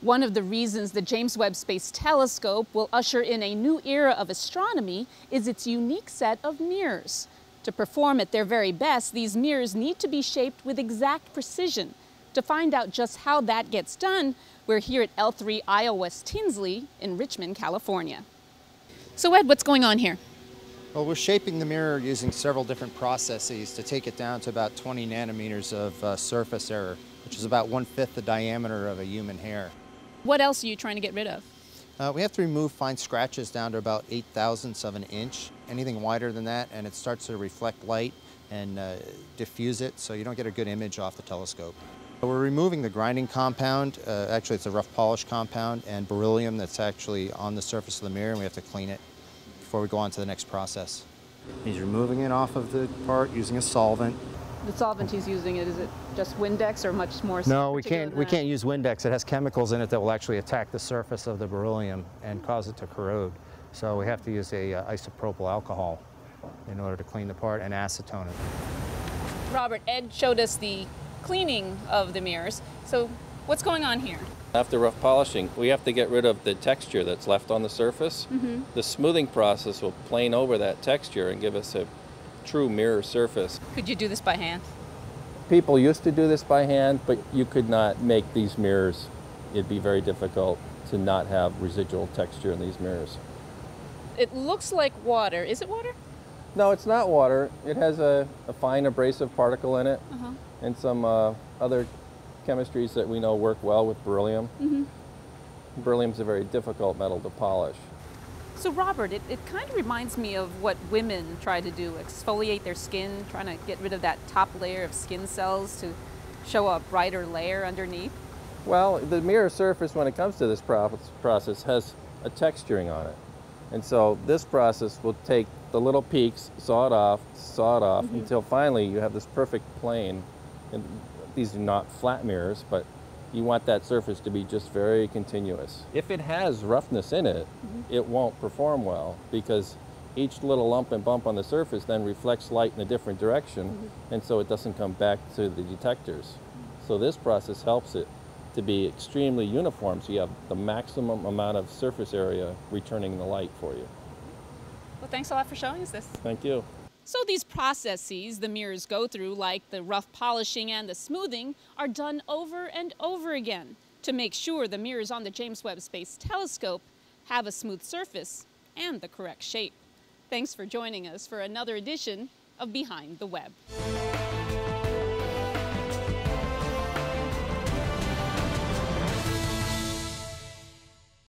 One of the reasons the James Webb Space Telescope will usher in a new era of astronomy is its unique set of mirrors. To perform at their very best, these mirrors need to be shaped with exact precision. To find out just how that gets done, we're here at L3 iOS Tinsley in Richmond, California. So Ed, what's going on here? Well, we're shaping the mirror using several different processes to take it down to about 20 nanometers of surface area, which is about 1/5 the diameter of a human hair. What else are you trying to get rid of? We have to remove fine scratches down to about 0.008 of an inch. Anything wider than that, and it starts to reflect light and diffuse it, so you don't get a good image off the telescope. We're removing the grinding compound. Actually, it's a rough polish compound, and beryllium that's actually on the surface of the mirror, and we have to clean it before we go on to the next process. He's removing it off of the part using a solvent. The solvent he's using, is it just Windex or much more? No, we can't use Windex. It has chemicals in it that will actually attack the surface of the beryllium and cause it to corrode. So we have to use a isopropyl alcohol in order to clean the part and acetone it. Robert, Ed showed us the cleaning of the mirrors. So what's going on here? After rough polishing, we have to get rid of the texture that's left on the surface. The smoothing process will plane over that texture and give us a true mirror surface. Could you do this by hand? People used to do this by hand, but you could not make these mirrors. It'd be very difficult to not have residual texture in these mirrors. It looks like water. Is it water? No, it's not water. It has a fine abrasive particle in it and some other chemistries that we know work well with beryllium. Beryllium's a very difficult metal to polish. So Robert, it kind of reminds me of what women try to do, exfoliate their skin, trying to get rid of that top layer of skin cells to show a brighter layer underneath. Well, the mirror surface, when it comes to this process, has a texturing on it. And so this process will take the little peaks, saw it off, until finally you have this perfect plane. And these are not flat mirrors, but you want that surface to be just very continuous. If it has roughness in it, it won't perform well because each little lump and bump on the surface then reflects light in a different direction, and so it doesn't come back to the detectors. So this process helps it to be extremely uniform, so you have the maximum amount of surface area returning the light for you. Well, thanks a lot for showing us this. Thank you. So these processes the mirrors go through, like the rough polishing and the smoothing, are done over and over again to make sure the mirrors on the James Webb Space Telescope have a smooth surface and the correct shape. Thanks for joining us for another edition of Behind the Web.